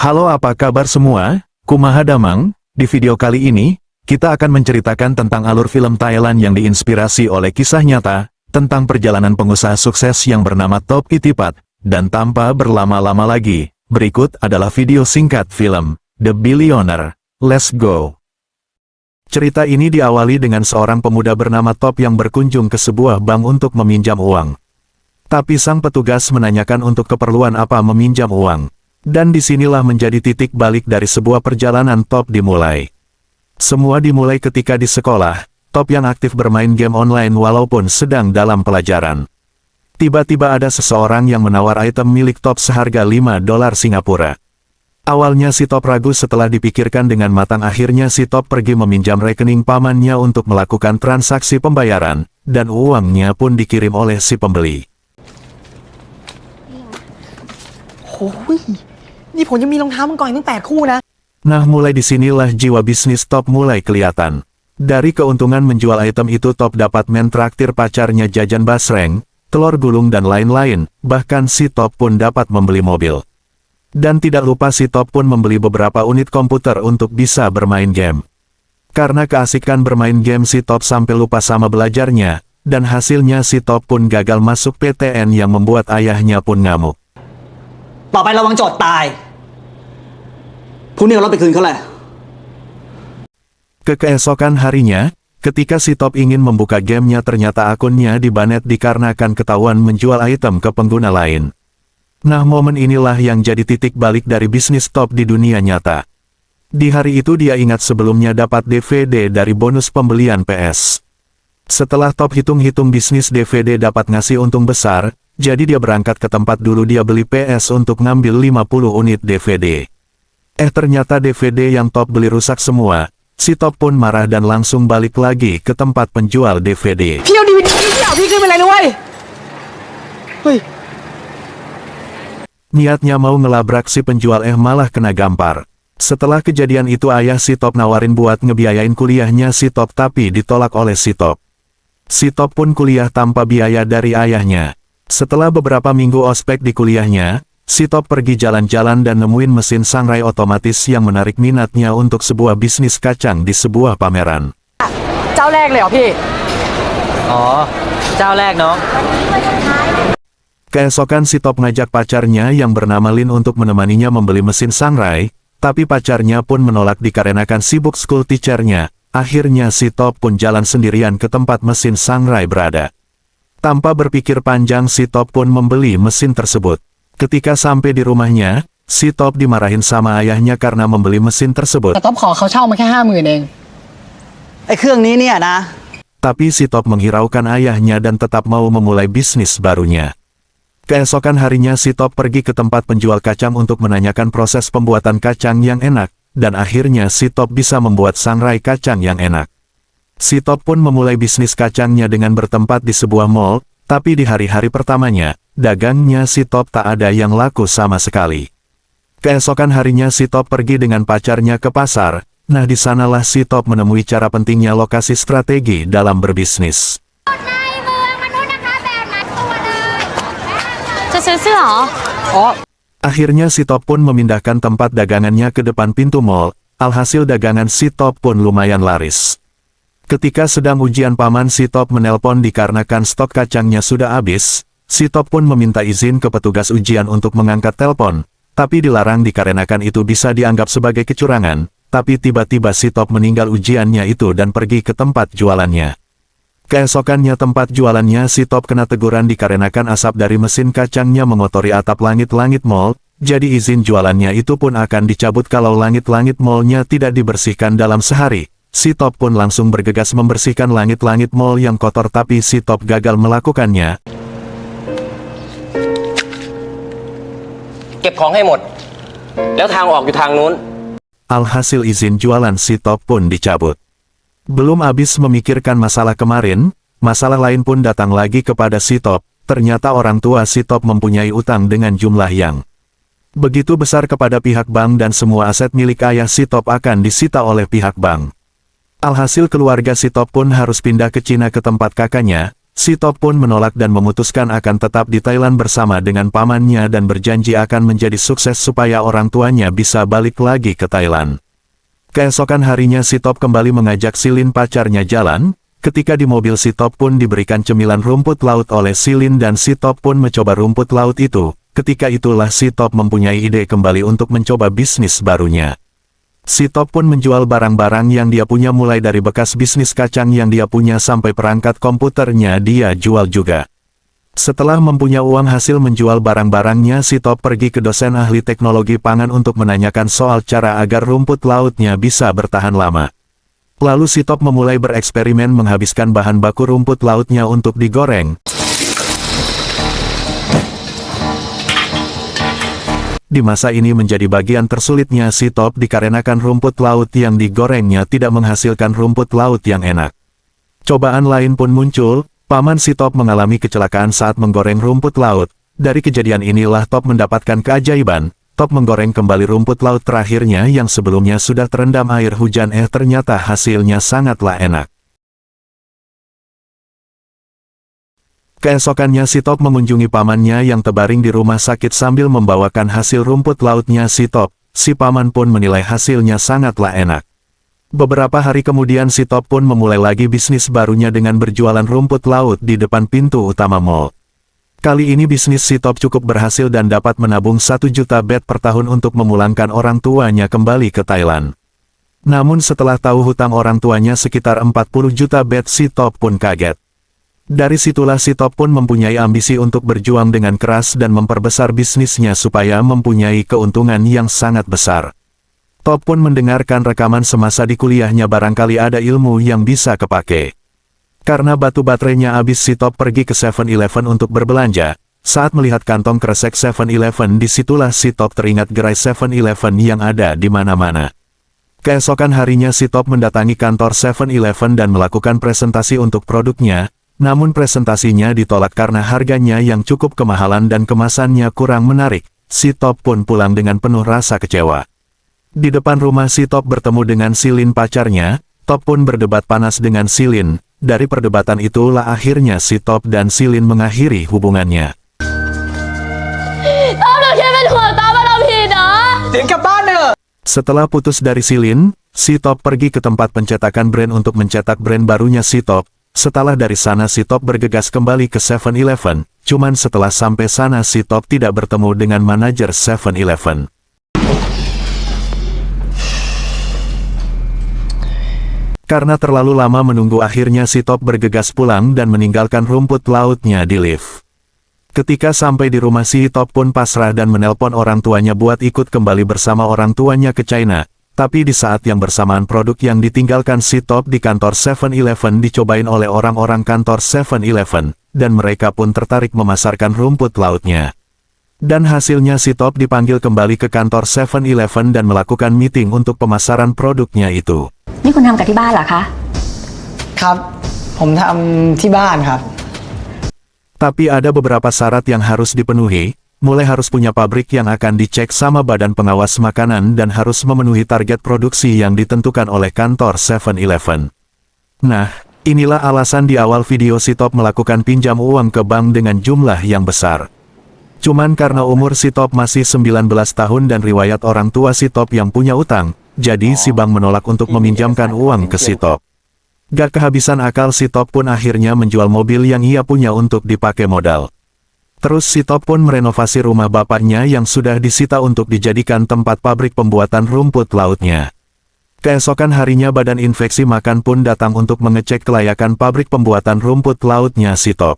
Halo, apa kabar semua? Kumaha damang? Di video kali ini, kita akan menceritakan tentang alur film Thailand yang diinspirasi oleh kisah nyata, tentang perjalanan pengusaha sukses yang bernama Top Itipat, dan tanpa berlama-lama lagi, berikut adalah video singkat film, The Billionaire. Let's go! Cerita ini diawali dengan seorang pemuda bernama Top yang berkunjung ke sebuah bank untuk meminjam uang. Tapi sang petugas menanyakan untuk keperluan apa meminjam uang. Dan disinilah menjadi titik balik dari sebuah perjalanan Top dimulai. Semua dimulai ketika di sekolah, Top yang aktif bermain game online walaupun sedang dalam pelajaran. Tiba-tiba ada seseorang yang menawar item milik Top seharga $5 Singapura. Awalnya si Top ragu, setelah dipikirkan dengan matang akhirnya si Top pergi meminjam rekening pamannya untuk melakukan transaksi pembayaran, dan uangnya pun dikirim oleh si pembeli. นี่ผมยังมีรองเท้ามังกรอีกตั้ง8 คู่นะ Nah, mulai disinilah jiwa bisnis Top mulai kelihatan. Dari keuntungan menjual item itu Top dapat mentraktir pacarnya jajan basreng, telur gulung dan lain-lain, bahkan si Top pun dapat membeli mobil. Dan tidak lupa si Top pun membeli beberapa unit komputer untuk bisa bermain game. Karena keasikan bermain game si Top sampai lupa sama belajarnya, dan hasilnya si Top pun gagal masuk PTN yang membuat ayahnya pun ngamuk. ต่อไประวังโจทย์ตายพรุ่งนี้เอารถไปคืนเขาแหละ Keesokan harinya, ketika si Top ingin membuka gamenya ternyata akunnya dibanet dikarenakan ketahuan menjual item ke pengguna lain. Nah, momen inilah yang jadi titik balik dari bisnis Top di dunia nyata. Di hari itu dia ingat sebelumnya dapat DVD dari bonus pembelian PS. Setelah Top hitung-hitung bisnis DVD dapat ngasih untung besar, jadi dia berangkat ke tempat dulu dia beli PS untuk ngambil 50 unit DVD. Ternyata DVD yang Top beli rusak semua. Si Top pun marah dan langsung balik lagi ke tempat penjual DVD. พี่เอา DVD พี่เอาพี่ขึ้นไปเลยนะเว้ยเฮ้ย Niatnya mau ngelabrak si penjual malah kena gampar. Setelah kejadian itu ayah si Top nawarin buat ngebiayain kuliahnya si Top tapi ditolak oleh si Top. Si Top pun kuliah tanpa biaya dari ayahnya. Setelah beberapa minggu ospek di kuliahnya, si Top pergi jalan-jalan dan nemuin mesin sangrai otomatis yang menarik minatnya untuk sebuah bisnis kacang di sebuah pameran. เจ้าแรกเลยเหรอพี่ อ๋อ เจ้าแรกน้อง Keesokan si Top ngajak pacarnya yang bernama Lin untuk menemaninya membeli mesin sangrai, tapi pacarnya pun menolak dikarenakan sibuk school teacher-nya. Akhirnya si Top pun jalan sendirian ke tempat mesin sangrai berada. Tanpa berpikir panjang si Top pun membeli mesin tersebut. Ketika sampai di rumahnya, si Top dimarahin sama ayahnya karena membeli mesin tersebut. แต่ต๊อบขอเขาเช่ามาแค่ 50,000 เองไอ้เครื่องนี้เนี่ยนะ Tapi si Top menghiraukan ayahnya dan tetap mau memulai bisnis barunya. Keesokan harinya si Top pergi ke tempat penjual kacang untuk menanyakan proses pembuatan kacang yang enak, dan akhirnya si Top bisa membuat sangrai kacang yang enak. Si Top pun memulai bisnis kacangnya dengan bertempat di sebuah mall, tapi di hari-hari pertamanya, dagangnya si Top tak ada yang laku sama sekali. Keesokan harinya si Top pergi dengan pacarnya ke pasar, nah di sanalah si Top menemui cara pentingnya lokasi strategi dalam berbisnis. จะซื้อเสื้อเหรอ อ๋อ Akhirnya si Top pun memindahkan tempat dagangannya ke depan pintu mall, alhasil dagangan si Top pun lumayan laris. Ketika sedang ujian paman si Top menelpon dikarenakan stok kacangnya sudah habis, si Top pun meminta izin ke petugas ujian untuk mengangkat telepon, tapi dilarang dikarenakan itu bisa dianggap sebagai kecurangan, tapi tiba-tiba si Top meninggal ujiannya itu dan pergi ke tempat jualannya. Keesokannya tempat jualannya si Top kena teguran dikarenakan asap dari mesin kacangnya mengotori atap langit-langit mall, jadi izin jualannya itu pun akan dicabut kalau langit-langit mallnya tidak dibersihkan dalam sehari. Si Top pun langsung bergegas membersihkan langit-langit mall yang kotor tapi si Top gagal melakukannya. เก็บของให้หมด แล้วทางออกอยู่ทางนู้น Alhasil izin jualan si Top pun dicabut. Belum habis memikirkan masalah kemarin, masalah lain pun datang lagi kepada si Top. Ternyata orang tua si Top mempunyai utang dengan jumlah yang begitu besar kepada pihak bank dan semua aset milik ayah si Top akan disita oleh pihak bank. Alhasil keluarga si Top pun harus pindah ke Cina ke tempat kakaknya, si Top pun menolak dan memutuskan akan tetap di Thailand bersama dengan pamannya dan berjanji akan menjadi sukses supaya orang tuanya bisa balik lagi ke Thailand. Keesokan harinya si Top kembali mengajak Silin pacarnya jalan. Ketika di mobil si Top pun diberikan cemilan rumput laut oleh Silin dan si Top pun mencoba rumput laut itu. Ketika itulah si Top mempunyai ide kembali untuk mencoba bisnis barunya. Si Top pun menjual barang-barang yang dia punya mulai dari bekas bisnis kacang yang dia punya sampai perangkat komputernya dia jual juga. Setelah mempunyai uang hasil menjual barang-barangnya si Top pergi ke dosen ahli teknologi pangan untuk menanyakan soal cara agar rumput lautnya bisa bertahan lama. Lalu si Top memulai bereksperimen menghabiskan bahan baku rumput lautnya untuk digoreng. Di masa ini menjadi bagian tersulitnya si Top dikarenakan rumput laut yang digorengnya tidak menghasilkan rumput laut yang enak. Cobaan lain pun muncul, paman si Top mengalami kecelakaan saat menggoreng rumput laut. Dari kejadian inilah Top mendapatkan keajaiban, Top menggoreng kembali rumput laut terakhirnya yang sebelumnya sudah terendam air hujan ternyata hasilnya sangatlah enak. Keesokannya si Top mengunjungi pamannya yang terbaring di rumah sakit sambil membawakan hasil rumput lautnya si Top. Si paman pun menilai hasilnya sangatlah enak. Beberapa hari kemudian si Top pun memulai lagi bisnis barunya dengan berjualan rumput laut di depan pintu utama mall. Kali ini bisnis si Top cukup berhasil dan dapat menabung 1 juta baht per tahun untuk memulangkan orang tuanya kembali ke Thailand. Namun setelah tahu hutang orang tuanya sekitar 40 juta baht si Top pun kaget. Dari situlah si Top pun mempunyai ambisi untuk berjuang dengan keras dan memperbesar bisnisnya supaya mempunyai keuntungan yang sangat besar. Top pun mendengarkan rekaman semasa di kuliahnya barangkali ada ilmu yang bisa kepake. Karena batu baterainya habis si Top pergi ke 7-Eleven untuk berbelanja. Saat melihat kantong kresek 7-Eleven disitulah si Top teringat gerai 7-Eleven yang ada di mana-mana. Keesokan harinya si Top mendatangi kantor 7-Eleven dan melakukan presentasi untuk produknya. Namun presentasinya ditolak karena harganya yang cukup kemahalan dan kemasannya kurang menarik. Si Top pun pulang dengan penuh rasa kecewa. Di depan rumah si Top bertemu dengan Silin pacarnya. Top pun berdebat panas dengan Silin. Dari perdebatan itulah akhirnya si Top dan Silin mengakhiri hubungannya. Setelah putus dari Silin, si Top pergi ke tempat pencetakan brand untuk mencetak brand barunya si Top. Setelah dari sana si Top bergegas kembali ke 7-Eleven, cuman setelah sampai sana si Top tidak bertemu dengan manajer 7-Eleven. Karena terlalu lama menunggu akhirnya si Top bergegas pulang dan meninggalkan rumput lautnya di lift. Ketika sampai di rumah si Top pun pasrah dan menelpon orang tuanya buat ikut kembali bersama orang tuanya ke China. Tapi di saat yang bersamaan produk yang ditinggalkan si Top di kantor 7-Eleven dicobain oleh orang-orang kantor 7-Eleven, dan mereka pun tertarik memasarkan rumput lautnya. Dan hasilnya si Top dipanggil kembali ke kantor 7-Eleven dan melakukan meeting untuk pemasaran produknya itu. นี่คุณทำกับที่บ้านเหรอคะ ครับ ผมทำที่บ้านครับ Tapi ada beberapa syarat yang harus dipenuhi. Mulai harus punya pabrik yang akan dicek sama badan pengawas makanan dan harus memenuhi target produksi yang ditentukan oleh kantor 7-Eleven. Nah, inilah alasan di awal video si Top melakukan pinjam uang ke bank dengan jumlah yang besar. Cuman karena umur si Top masih 19 tahun dan riwayat orang tua si Top yang punya utang, jadi si bank menolak untuk meminjamkan uang ke si Top. Gak kehabisan akal si Top pun akhirnya menjual mobil yang ia punya untuk dipakai modal. Terus si Top pun merenovasi rumah bapaknya yang sudah disita untuk dijadikan tempat pabrik pembuatan rumput lautnya. Keesokan harinya badan infeksi makan pun datang untuk mengecek kelayakan pabrik pembuatan rumput lautnya si Top.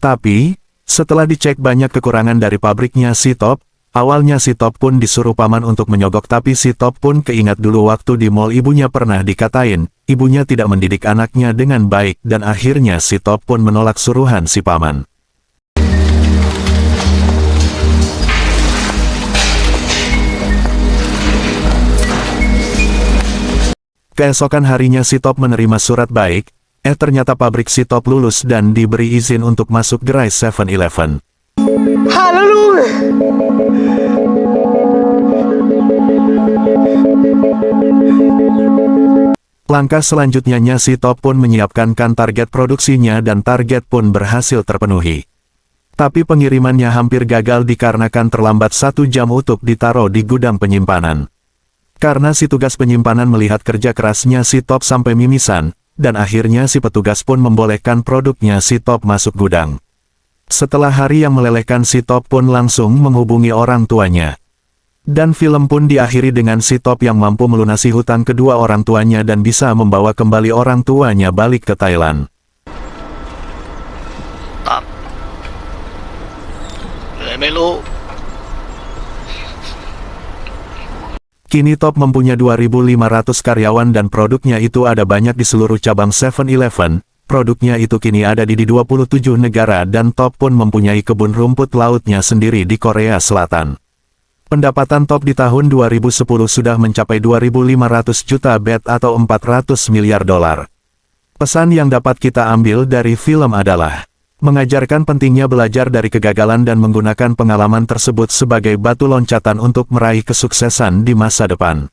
Tapi, setelah dicek banyak kekurangan dari pabriknya si Top, awalnya si Top pun disuruh paman untuk menyogok tapi si Top pun keingat dulu waktu di mall ibunya pernah dikatain, ibunya tidak mendidik anaknya dengan baik dan akhirnya si Top pun menolak suruhan si paman. Keesokan harinya si Top menerima surat baik, ternyata pabrik si Top lulus dan diberi izin untuk masuk gerai 7-Eleven. Halo. Langkah selanjutnya si Top pun menyiapkan target produksinya dan target pun berhasil terpenuhi. Tapi pengirimannya hampir gagal dikarenakan terlambat 1 jam untuk ditaruh di gudang penyimpanan. Karena si tugas penyimpanan melihat kerja kerasnya si Top sampai mimisan, dan akhirnya si petugas pun membolehkan produknya si Top masuk gudang. Setelah hari yang melelehkan si Top pun langsung menghubungi orang tuanya. Dan film pun diakhiri dengan si Top yang mampu melunasi hutang kedua orang tuanya dan bisa membawa kembali orang tuanya balik ke Thailand. Top เหนื่อยไม่รู้ Kini Top mempunyai 2.500 karyawan dan produknya itu ada banyak di seluruh cabang 7-Eleven. Produknya itu kini ada di 27 negara dan Top pun mempunyai kebun rumput lautnya sendiri di Korea Selatan. Pendapatan Top di tahun 2010 sudah mencapai 2.500 juta baht atau 400 miliar dolar. Pesan yang dapat kita ambil dari film adalah mengajarkan pentingnya belajar dari kegagalan dan menggunakan pengalaman tersebut sebagai batu loncatan untuk meraih kesuksesan di masa depan.